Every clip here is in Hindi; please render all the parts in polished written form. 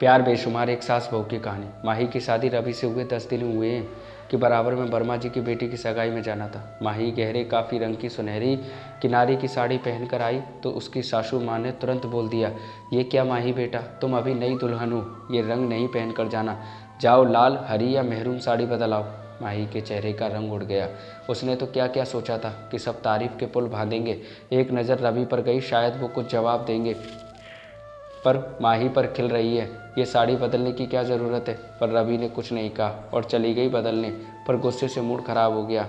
प्यार बेशुमार एक सास बहू की कहानी। माही की शादी रवि से हुए 10 दिन हुए हैं कि बराबर में वर्मा जी की बेटी की सगाई में जाना था। माही गहरे काफ़ी रंग की सुनहरी किनारी की साड़ी पहनकर आई तो उसकी सासू माँ ने तुरंत बोल दिया, ये क्या माही बेटा, तुम अभी नई दुल्हन हो, ये रंग नहीं पहनकर जाना, जाओ लाल हरी या मेहरून साड़ी बदल आओ। माही के चेहरे का रंग उड़ गया। उसने तो क्या क्या सोचा था कि सब तारीफ के पुल बांधेंगे। एक नज़र रवि पर गई, शायद वो कुछ जवाब देंगे, पर माही पर खिल रही है, ये साड़ी बदलने की क्या ज़रूरत है। पर रवि ने कुछ नहीं कहा और चली गई बदलने, पर गुस्से से मूड खराब हो गया।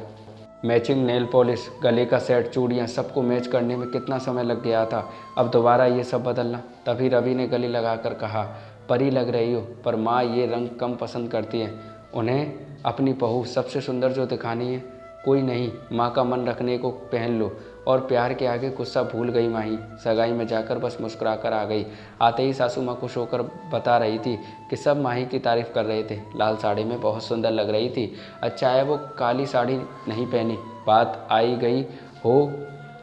मैचिंग नेल पॉलिश, गले का सेट, चूड़ियाँ, सबको मैच करने में कितना समय लग गया था, अब दोबारा ये सब बदलना। तभी रवि ने गले लगाकर कहा, परी लग रही हो, पर माँ ये रंग कम पसंद करती है, उन्हें अपनी बहू सबसे सुंदर जो दिखानी है। कोई नहीं, माँ का मन रखने को पहन लो। और प्यार के आगे गुस्सा भूल गई माही। सगाई में जाकर बस मुस्कुराकर आ गई। आते ही सासू माँ खुश होकर बता रही थी कि सब माही की तारीफ़ कर रहे थे। लाल साड़ी में बहुत सुंदर लग रही थी। अच्छा है वो काली साड़ी नहीं पहनी। बात आई गई हो,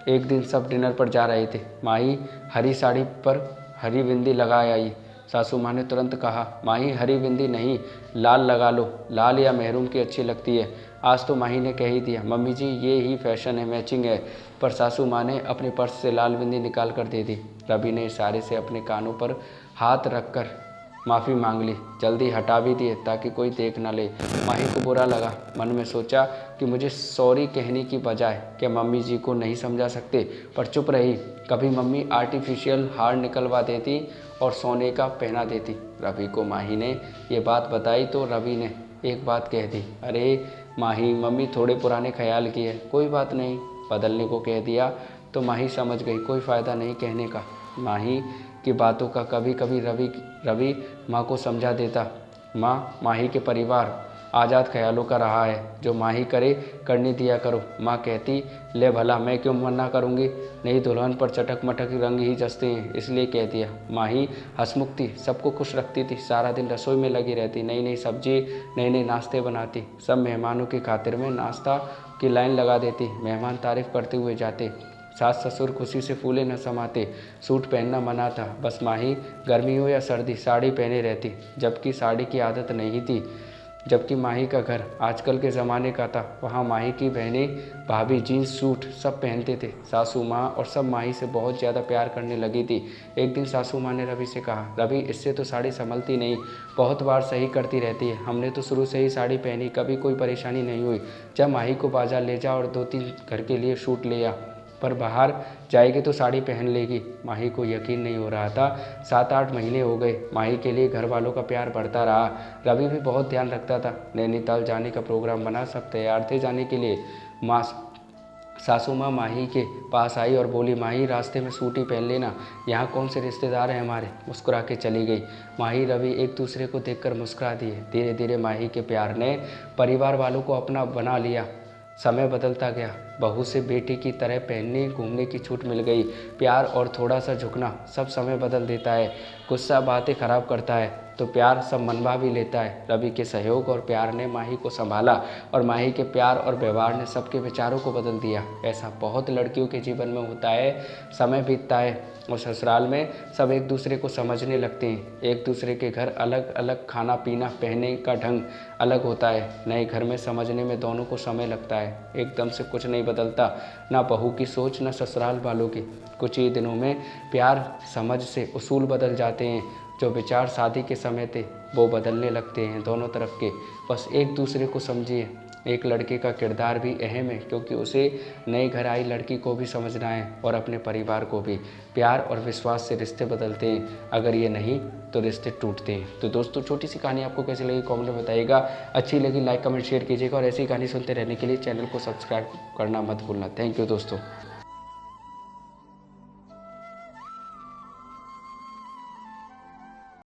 एक दिन सब डिनर पर जा रहे थे, माही हरी साड़ी पर हरी बिंदी लगाए आई। सासू माँ ने तुरंत कहा, माही हरी बिंदी नहीं, लाल लगा लो, लाल या मेहरून की अच्छी लगती है। आज तो माही ने कह ही दिया, मम्मी जी ये ही फैशन है, मैचिंग है। पर सासू माँ ने अपने पर्स से लाल बिंदी निकाल कर दे दी। रवि ने इशारे से अपने कानों पर हाथ रखकर माफ़ी मांग ली, जल्दी हटा भी दिए ताकि कोई देख न ले। माही को बुरा लगा, मन में सोचा कि मुझे सॉरी कहने की बजाय क्या मम्मी जी को नहीं समझा सकते, पर चुप रही। कभी मम्मी आर्टिफिशियल हार निकलवा देती और सोने का पहना देती। रवि को माही ने ये बात बताई तो रवि ने एक बात कह दी, अरे माही मम्मी थोड़े पुराने ख्याल की है, कोई बात नहीं। बदलने को कह दिया तो माही समझ गई कोई फ़ायदा नहीं कहने का। माही की बातों का कभी कभी रवि माँ को समझा देता। माँ माही के परिवार आज़ाद ख्यालों का रहा है, जो माही करे करने दिया करो। माँ कहती, ले भला मैं क्यों मना करूँगी, नई दुल्हन पर चटक मटक रंग ही जचते हैं, इसलिए कह दिया। माही हंसमुख थी, सबको खुश रखती थी, सारा दिन रसोई में लगी रहती, नई नई सब्जी नए नए नाश्ते बनाती। सब मेहमानों की खातिर में नाश्ता की लाइन लगा देती, मेहमान तारीफ़ करते हुए जाते। सास ससुर खुशी से फूले न समाते। सूट पहनना मना था, बस माही गर्मी हो या सर्दी साड़ी पहने रहती, जबकि साड़ी की आदत नहीं थी। जबकि माही का घर आजकल के ज़माने का था, वहाँ माही की बहनें भाभी जीन्स सूट सब पहनते थे। सासू माँ और सब माही से बहुत ज़्यादा प्यार करने लगी थी। एक दिन सासू माँ ने रवि से कहा, रवि इससे तो साड़ी संभलती नहीं, बहुत बार सही करती रहती है, हमने तो शुरू से ही साड़ी पहनी, कभी कोई परेशानी नहीं हुई। जब माही को बाजार ले जा और 2-3 घर के लिए सूट ले आ, पर बाहर जाएगी तो साड़ी पहन लेगी। माही को यकीन नहीं हो रहा था। 7-8 महीने हो गए, माही के लिए घर वालों का प्यार बढ़ता रहा। रवि भी बहुत ध्यान रखता था। नैनीताल जाने का प्रोग्राम बना, सब तैयार थे जाने के लिए। सासू माँ माही के पास आई और बोली, माही रास्ते में सूट ही पहन लेना, यहाँ कौन से रिश्तेदार हैं हमारे। मुस्कुरा के चली गई। माही रवि एक दूसरे को देखकर मुस्कुरा दिए। धीरे धीरे माही के प्यार ने परिवार वालों को अपना बना लिया। समय बदलता गया, बहू से बेटी की तरह पहनने घूमने की छूट मिल गई। प्यार और थोड़ा सा झुकना सब समय बदल देता है। गुस्सा बातें खराब करता है तो प्यार सब मनवा भी लेता है। रवि के सहयोग और प्यार ने माही को संभाला और माही के प्यार और व्यवहार ने सबके विचारों को बदल दिया। ऐसा बहुत लड़कियों के जीवन में होता है। समय बीतता है और ससुराल में सब एक दूसरे को समझने लगते हैं। एक दूसरे के घर अलग अलग, खाना पीना पहनने का ढंग अलग होता है। नए घर में समझने में दोनों को समय लगता है। एकदम से कुछ नहीं बदलता, ना बहू की सोच ना ससुराल वालों की। कुछ ही दिनों में प्यार समझ से उसूल बदल जाते हैं। जो विचार शादी के समय थे वो बदलने लगते हैं दोनों तरफ के। बस एक दूसरे को समझिए। एक लड़के का किरदार भी अहम है, क्योंकि उसे नए घर आई लड़की को भी समझना है और अपने परिवार को भी। प्यार और विश्वास से रिश्ते बदलते हैं, अगर ये नहीं तो रिश्ते टूटते हैं। तो दोस्तों, छोटी सी कहानी आपको कैसी लगी कमेंट में बताइएगा। अच्छी लगी लाइक कमेंट शेयर कीजिएगा और ऐसी कहानी सुनते रहने के लिए चैनल को सब्सक्राइब करना मत भूलना। थैंक यू दोस्तों।